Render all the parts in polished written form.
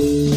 Assalamualaikum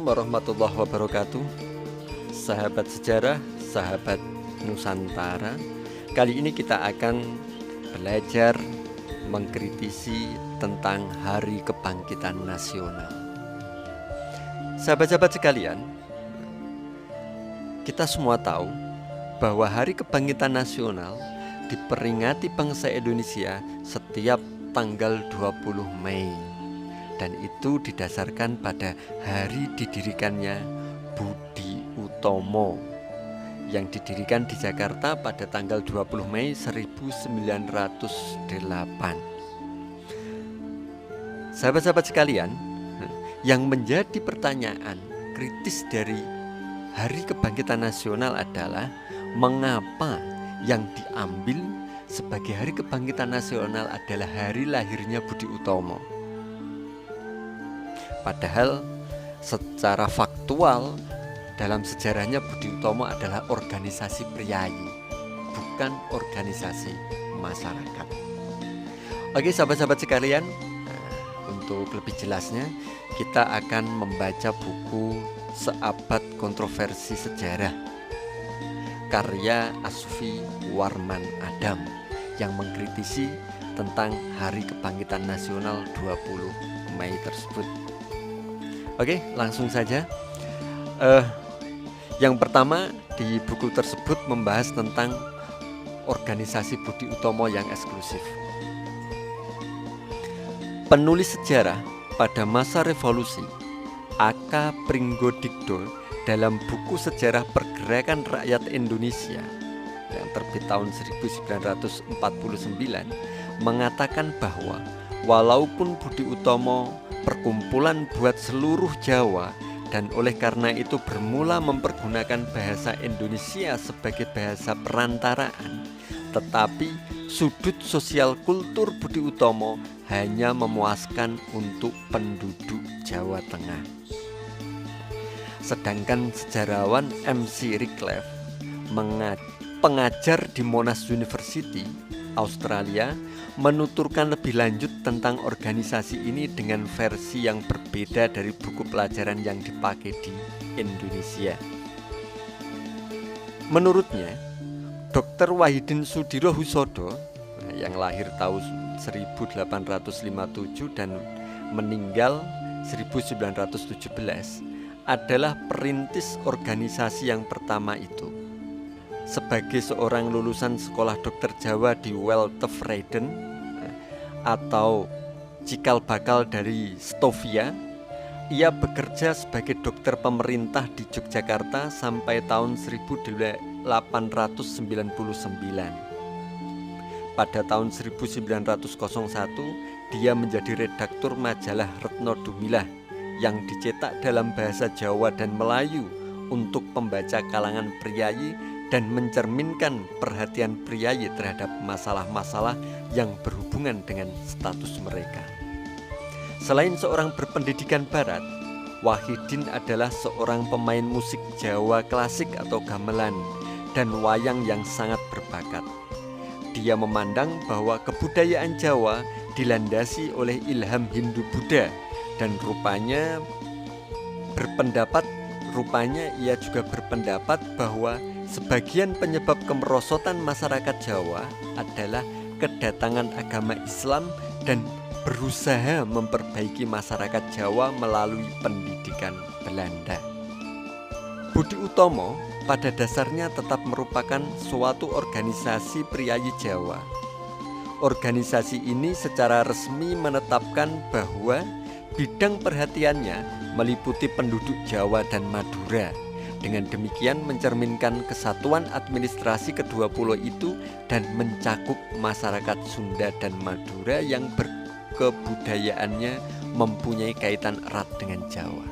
warahmatullahi wabarakatuh. Sahabat sejarah, sahabat Nusantara, kali ini kita akan belajar mengkritisi tentang Hari Kebangkitan Nasional. Sahabat-sahabat sekalian, kita semua tahu bahwa Hari Kebangkitan Nasional diperingati bangsa Indonesia setiap tanggal 20 Mei. Dan itu didasarkan pada hari didirikannya Budi Utomo yang didirikan di Jakarta pada tanggal 20 Mei 1908. Sahabat-sahabat sekalian, yang menjadi pertanyaan kritis dari Hari Kebangkitan Nasional adalah mengapa yang diambil sebagai Hari Kebangkitan Nasional adalah hari lahirnya Budi Utomo. Padahal secara faktual dalam sejarahnya Budi Utomo adalah organisasi priayi, bukan organisasi masyarakat. Oke sahabat-sahabat sekalian, untuk lebih jelasnya kita akan membaca buku Seabad Kontroversi Sejarah karya Asfi Warman Adam yang mengkritisi tentang Hari Kebangkitan Nasional 20 Mei tersebut. Oke, langsung saja. Yang pertama, di buku tersebut membahas tentang organisasi Budi Utomo yang eksklusif. Penulis sejarah pada masa revolusi, A.K. Pringgodikdo, dalam buku Sejarah Pergerakan Rakyat Indonesia yang terbit tahun 1949 mengatakan bahwa walaupun Budi Utomo perkumpulan buat seluruh Jawa dan oleh karena itu bermula mempergunakan bahasa Indonesia sebagai bahasa perantaraan, tetapi sudut sosial kultur Budi Utomo hanya memuaskan untuk penduduk Jawa Tengah. Sedangkan sejarawan M.C. Redcliffe, pengajar di Monash University, Australia, menuturkan lebih lanjut tentang organisasi ini dengan versi yang berbeda dari buku pelajaran yang dipakai di Indonesia. Menurutnya, Dr. Wahidin Sudirohusodo yang lahir tahun 1857 dan meninggal 1917 adalah perintis organisasi yang pertama itu. Sebagai seorang lulusan sekolah dokter Jawa di Weltevreden atau cikal bakal dari Stovia, ia bekerja sebagai dokter pemerintah di Yogyakarta sampai tahun 1899. Pada tahun 1901, dia menjadi redaktur majalah Retno Dumilah yang dicetak dalam bahasa Jawa dan Melayu untuk pembaca kalangan priayi dan mencerminkan perhatian priayi terhadap masalah-masalah yang berhubungan dengan status mereka. Selain seorang berpendidikan barat, Wahidin adalah seorang pemain musik Jawa klasik atau gamelan dan wayang yang sangat berbakat. Dia memandang bahwa kebudayaan Jawa dilandasi oleh ilham Hindu-Buddha dan rupanya ia juga berpendapat bahwa sebagian penyebab kemerosotan masyarakat Jawa adalah kedatangan agama Islam dan berusaha memperbaiki masyarakat Jawa melalui pendidikan Belanda. Budi Utomo pada dasarnya tetap merupakan suatu organisasi priayi Jawa. Organisasi ini secara resmi menetapkan bahwa bidang perhatiannya meliputi penduduk Jawa dan Madura. Dengan demikian mencerminkan kesatuan administrasi kedua pulau itu dan mencakup masyarakat Sunda dan Madura yang berkebudayaannya mempunyai kaitan erat dengan Jawa.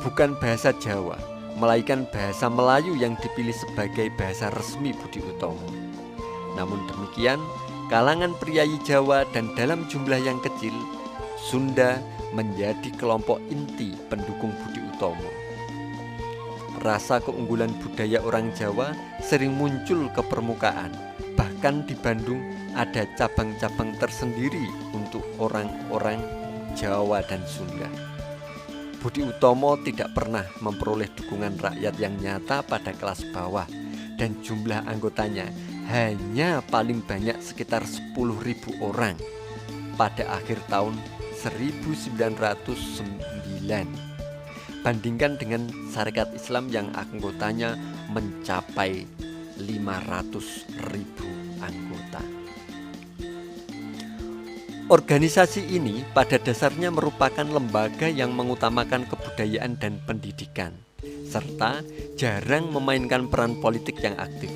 Bukan bahasa Jawa, melainkan bahasa Melayu yang dipilih sebagai bahasa resmi Budi Utomo. Namun demikian, kalangan priayi Jawa dan dalam jumlah yang kecil, Sunda menjadi kelompok inti pendukung Budi Utomo Utomo. Rasa keunggulan budaya orang Jawa sering muncul ke permukaan. Bahkan di Bandung ada cabang-cabang tersendiri untuk orang-orang Jawa dan Sunda. Budi Utomo tidak pernah memperoleh dukungan rakyat yang nyata pada kelas bawah, dan jumlah anggotanya hanya paling banyak sekitar 10.000 orang pada akhir tahun 1909. Bandingkan dengan Sarekat Islam yang anggotanya mencapai 500.000 anggota. Organisasi ini pada dasarnya merupakan lembaga yang mengutamakan kebudayaan dan pendidikan, serta jarang memainkan peran politik yang aktif.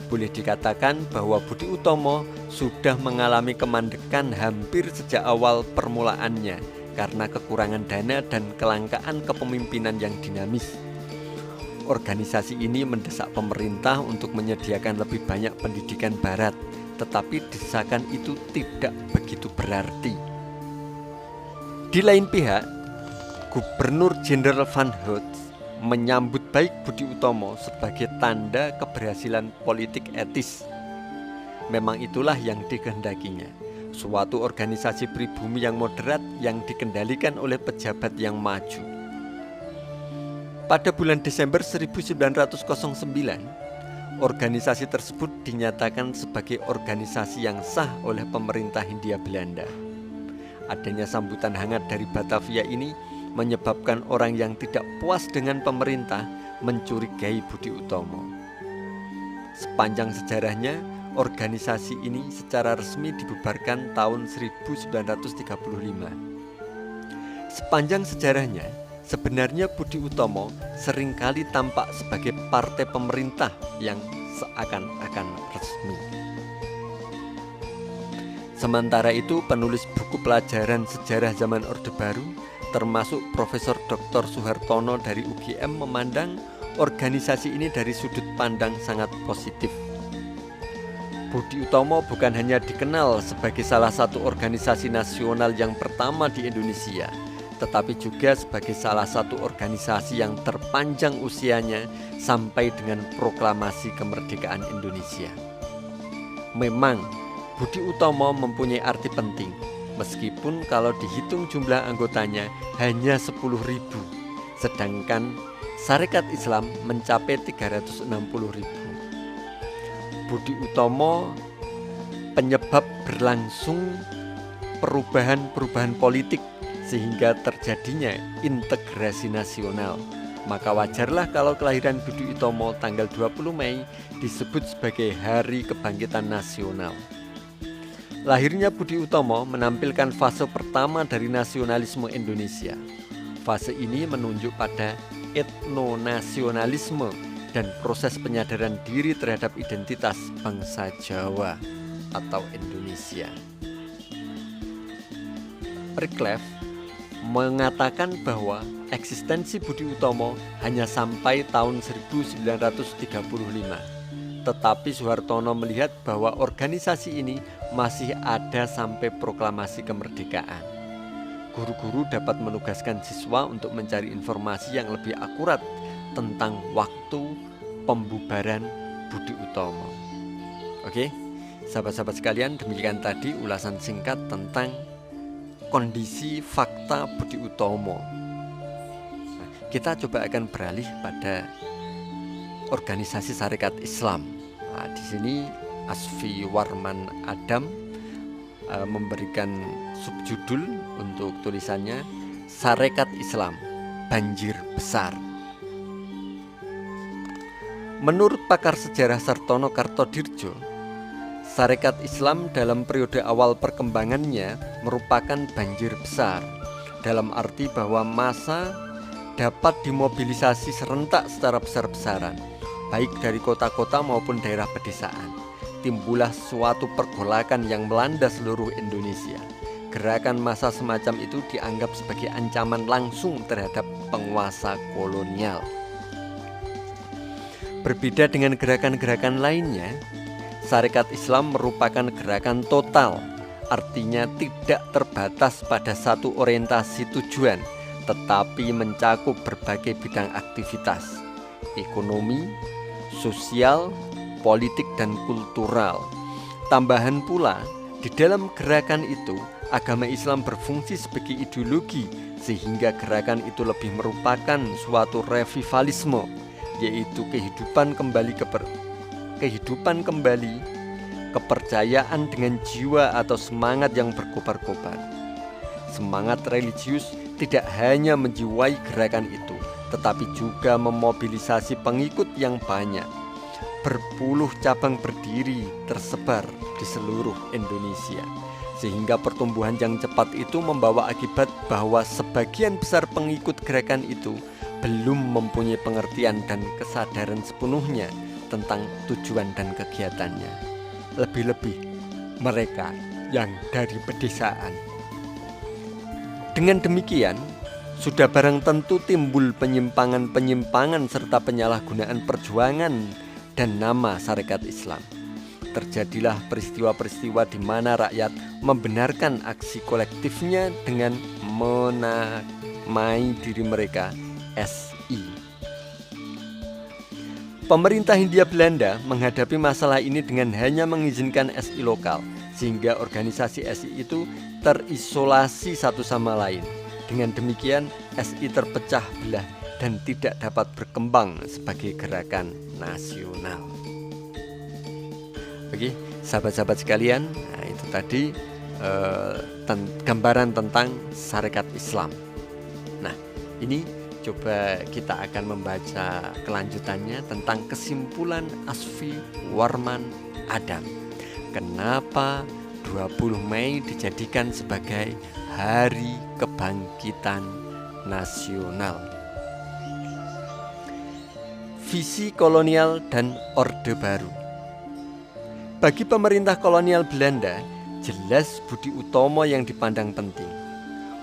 Boleh dikatakan bahwa Budi Utomo sudah mengalami kemandekan hampir sejak awal permulaannya karena kekurangan dana dan kelangkaan kepemimpinan yang dinamis. Organisasi ini mendesak pemerintah untuk menyediakan lebih banyak pendidikan barat, tetapi desakan itu tidak begitu berarti. Di lain pihak, Gubernur Jenderal Van Hout menyambut baik Budi Utomo sebagai tanda keberhasilan politik etis. Memang itulah yang dikehendakinya, suatu organisasi pribumi yang moderat yang dikendalikan oleh pejabat yang maju. Pada bulan Desember 1909, organisasi tersebut dinyatakan sebagai organisasi yang sah oleh pemerintah Hindia Belanda. Adanya sambutan hangat dari Batavia ini menyebabkan orang yang tidak puas dengan pemerintah mencurigai Budi Utomo. Sepanjang sejarahnya, organisasi ini secara resmi dibubarkan tahun 1935. Sepanjang sejarahnya, sebenarnya Budi Utomo seringkali tampak sebagai partai pemerintah yang seakan-akan resmi. Sementara itu, penulis buku pelajaran sejarah zaman Orde Baru, termasuk Profesor Dr. Suhartono dari UGM, memandang organisasi ini dari sudut pandang sangat positif. Budi Utomo bukan hanya dikenal sebagai salah satu organisasi nasional yang pertama di Indonesia, tetapi juga sebagai salah satu organisasi yang terpanjang usianya sampai dengan proklamasi kemerdekaan Indonesia. Memang Budi Utomo mempunyai arti penting, meskipun kalau dihitung jumlah anggotanya hanya 10.000, sedangkan Sarekat Islam mencapai 360.000. Budi Utomo penyebab berlangsung perubahan-perubahan politik sehingga terjadinya integrasi nasional. Maka wajarlah kalau kelahiran Budi Utomo tanggal 20 Mei disebut sebagai Hari Kebangkitan Nasional. Lahirnya Budi Utomo menampilkan fase pertama dari nasionalisme Indonesia. Fase ini menunjuk pada etnonasionalisme dan proses penyadaran diri terhadap identitas bangsa Jawa atau Indonesia. Wycliffe mengatakan bahwa eksistensi Budi Utomo hanya sampai tahun 1935. Tetapi Suhartono melihat bahwa organisasi ini masih ada sampai proklamasi kemerdekaan. Guru-guru dapat menugaskan siswa untuk mencari informasi yang lebih akurat tentang waktu pembubaran Budi Utomo. Oke, sahabat-sahabat sekalian, demikian tadi ulasan singkat tentang kondisi fakta Budi Utomo. Kita coba akan beralih pada organisasi Sarekat Islam. Di sini Asfi Warman Adam memberikan subjudul untuk tulisannya, Sarekat Islam, Banjir Besar. Menurut pakar sejarah Sartono Kartodirjo, Sarekat Islam dalam periode awal perkembangannya merupakan banjir besar, dalam arti bahwa massa dapat dimobilisasi serentak secara besar-besaran, baik dari kota-kota maupun daerah pedesaan. Timbullah suatu pergolakan yang melanda seluruh Indonesia. Gerakan massa semacam itu dianggap sebagai ancaman langsung terhadap penguasa kolonial. Berbeda dengan gerakan-gerakan lainnya, Sarekat Islam merupakan gerakan total, artinya tidak terbatas pada satu orientasi tujuan, tetapi mencakup berbagai bidang aktivitas ekonomi, sosial, politik, dan kultural. Tambahan pula, di dalam gerakan itu, agama Islam berfungsi sebagai ideologi, sehingga gerakan itu lebih merupakan suatu revivalisme, yaitu kehidupan kembali, kepercayaan dengan jiwa atau semangat yang berkobar-kobar. Semangat religius tidak hanya menjiwai gerakan itu, tetapi juga memobilisasi pengikut yang banyak. Berpuluh cabang berdiri tersebar di seluruh Indonesia, sehingga pertumbuhan yang cepat itu membawa akibat bahwa sebagian besar pengikut gerakan itu belum mempunyai pengertian dan kesadaran sepenuhnya tentang tujuan dan kegiatannya, lebih-lebih mereka yang dari pedesaan. Dengan demikian, sudah barang tentu timbul penyimpangan-penyimpangan serta penyalahgunaan perjuangan dan nama Sarekat Islam. Terjadilah peristiwa-peristiwa di mana rakyat membenarkan aksi kolektifnya dengan menamai diri mereka SI. Pemerintah Hindia Belanda menghadapi masalah ini dengan hanya mengizinkan SI lokal, sehingga organisasi SI itu terisolasi satu sama lain. Dengan demikian, SI terpecah belah dan tidak dapat berkembang sebagai gerakan nasional. Oke, sahabat-sahabat sekalian, nah itu tadi gambaran tentang Sarekat Islam. Nah, ini coba kita akan membaca kelanjutannya tentang kesimpulan Asfi Warman Adam. Kenapa 20 Mei dijadikan sebagai Hari Kebangkitan Nasional? Visi kolonial dan Orde Baru. Bagi pemerintah kolonial Belanda, jelas budi utomo yang dipandang penting.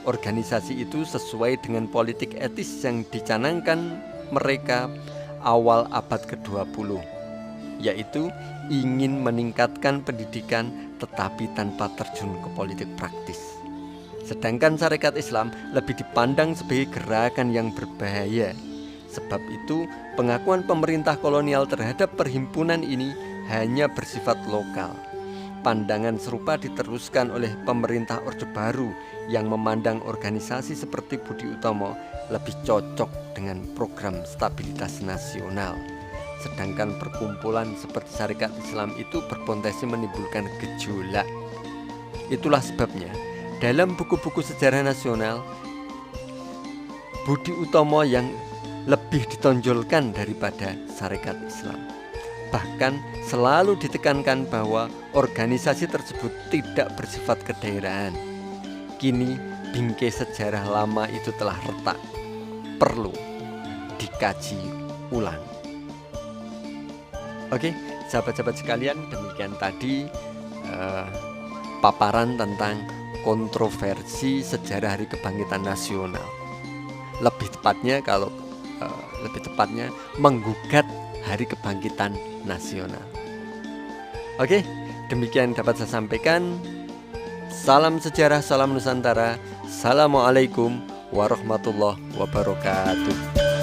Organisasi itu sesuai dengan politik etis yang dicanangkan mereka awal abad ke-20, yaitu ingin meningkatkan pendidikan tetapi tanpa terjun ke politik praktis. Sedangkan Sarekat Islam lebih dipandang sebagai gerakan yang berbahaya. Sebab itu, pengakuan pemerintah kolonial terhadap perhimpunan ini hanya bersifat lokal. Pandangan serupa diteruskan oleh pemerintah Orde Baru yang memandang organisasi seperti Budi Utomo lebih cocok dengan program stabilitas nasional. Sedangkan perkumpulan seperti Sarekat Islam itu berpotensi menimbulkan gejolak. Itulah sebabnya, dalam buku-buku sejarah nasional, Budi Utomo yang lebih ditonjolkan daripada Sarekat Islam. Bahkan selalu ditekankan bahwa organisasi tersebut tidak bersifat kedaerahan. Kini bingkai sejarah lama itu telah retak, perlu dikaji ulang. Oke, sahabat-sahabat sekalian, demikian tadi paparan tentang kontroversi sejarah Hari Kebangkitan Nasional. Lebih tepatnya menggugat Hari Kebangkitan Nasional. Oke, demikian dapat saya sampaikan. Salam sejarah, salam Nusantara. Assalamualaikum warahmatullahi wabarakatuh.